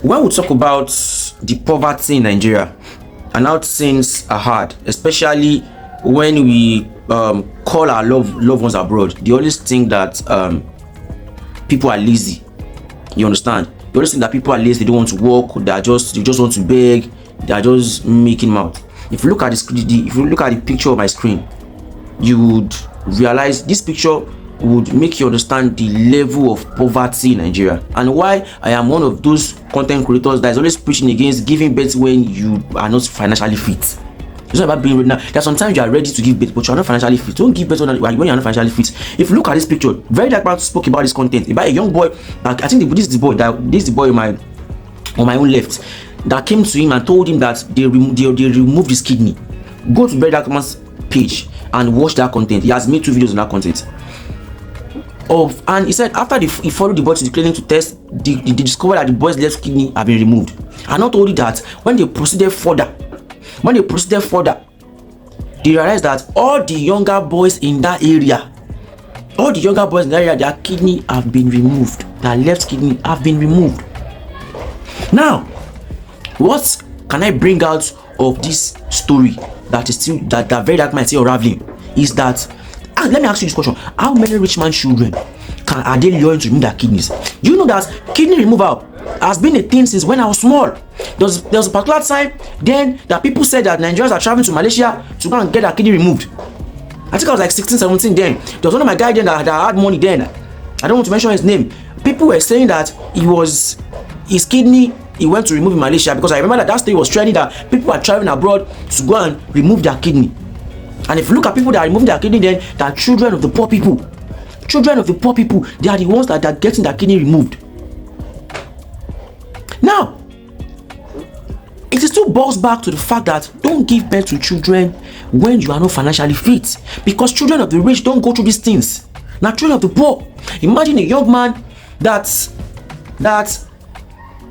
When we talk about the poverty in Nigeria and how things are hard, especially when we call our loved ones abroad, they always think that people are lazy. You understand? They always think that people are lazy. They don't want to work. They just want to beg. They are just making mouth. If you look at the picture of my screen, you would realize this picture would make you understand the level of poverty in Nigeria and why I am one of those content creators that is always preaching against giving birth when you are not financially fit. It's not about being ready now. There are sometimes you are ready to give birth, but you are not financially fit. Don't give birth when you are not financially fit. If you look at this picture, Berry Dakman spoke about this content about a young boy. I think this is the boy on my own left that came to him and told him that they removed his kidney. Go to Berry Dakman's page and watch that content. He has made 2 videos on that content. And he said after he followed the boy to the clinic to test, they discovered that the boy's left kidney had been removed. And not only that, when they proceeded further, they realized that all the younger boys in that area, their kidney have been removed. Their left kidney have been removed. Now, what can I bring out of this story that is still that Berry Dakman is still unraveling is that. Let me ask you this question: how many rich man children are they luring to remove their kidneys? Do you know that kidney removal has been a thing since when I was small? There was a particular time then that people said that Nigerians are traveling to Malaysia to go and get their kidney removed. I think I was like 16, 17 then. There was one of my guys then that had money then. I don't want to mention his name. People were saying that his kidney he went to remove in Malaysia, because I remember that story was trending that people are traveling abroad to go and remove their kidney. And if you look at people that are removing their kidney, then they are children of the poor people. Children of the poor people, they are the ones that are getting their kidney removed. Now, it still boils back to the fact that don't give birth to children when you are not financially fit, because children of the rich don't go through these things. Now, children of the poor. Imagine a young man that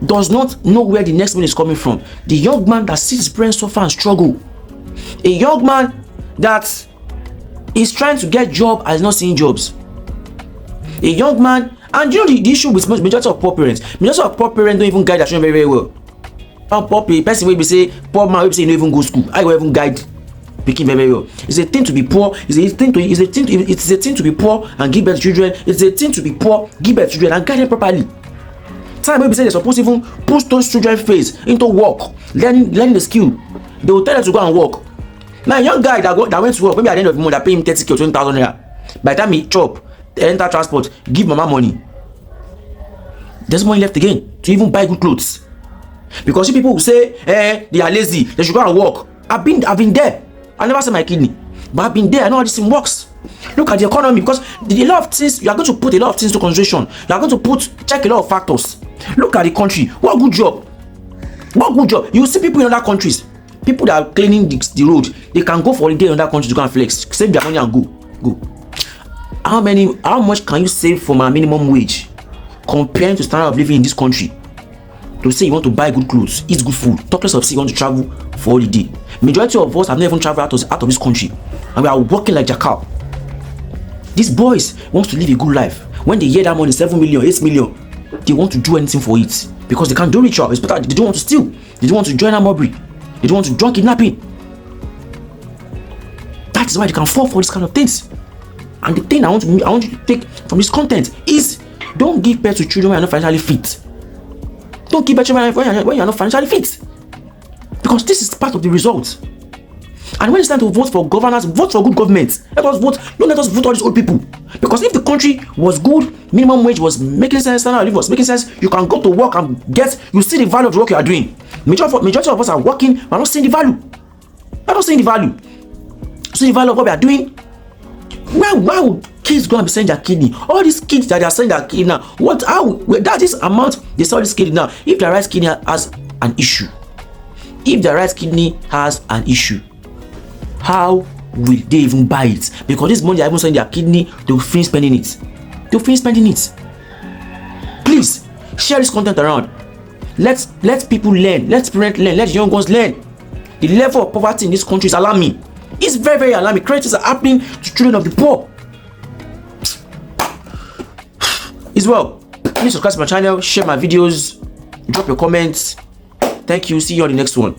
does not know where the next meal is coming from. The young man that sees his parents suffer and struggle. A young man that is trying to get job and is not seeing jobs. A young man, and you know the issue with majority of poor parents don't even guide their children very, very well. Poor person will be say, poor man will be say, you don't even go to school. I will even guide picking very, very well. It's a thing to be poor. It's a thing to be poor and give birth to children. It's a thing to be poor, give birth to children and guide them properly. Time will be say they're supposed to even push those children face into work, learning the skill. They will tell them to go and work. Now, a young guy that went to work, maybe at the end of the month, they pay him 30,000 or 20,000 naira. By the time he chop, enter transport, give mama money, there's money left again to even buy good clothes. Because people will say, they are lazy, they should go and work. I've been there. I never said my kidney, but I've been there. I know how this thing works. Look at the economy, because a lot of things, you are going to put a lot of things to consideration. You are going to check a lot of factors. Look at the country. What good job? You see people in other countries. People that are cleaning the road, they can go for a day in other countries to go and flex, save their money and go. How much can you save from a minimum wage comparing to standard of living in this country? To say you want to buy good clothes, eat good food, talk less of say you want to travel for holiday. Majority of us have never even traveled out of this country, and we are working like jackal. These boys want to live a good life. When they hear that money, 7 million, 8 million, they want to do anything for it because they can't do ritual. It's better. They don't want to steal. They don't want to join a robbery. They don't want to join kidnapping. That is why they can fall for this kind of things. And the thing I want you to take from this content is, don't give birth to children when you're not financially fit. Don't give birth to children when you're not financially fit, because this is part of the result. And when it's time to vote for governance, vote for good government. Let us vote. Don't let us vote all these old people. Because if the country was good, minimum wage was making sense, standard of living was making sense, you can go to work and you see the value of the work you are doing. Majority of us are working, we're not seeing the value. We're not seeing the value. See the value of what we are doing. Why would kids go and be selling their kidney? All these kids that they are selling their kidney now, that is amount they sell this kidney now. If their right kidney has an issue, how will they even buy it? Because this money they are even selling their kidney, they will finish spending it. Please share this content around. Let people learn. Let parents learn. Let young ones learn. The level of poverty in this country is alarming. It's very, very alarming. Crimes are happening to children of the poor. As well, please subscribe to my channel, share my videos, drop your comments. Thank you. See you on the next one.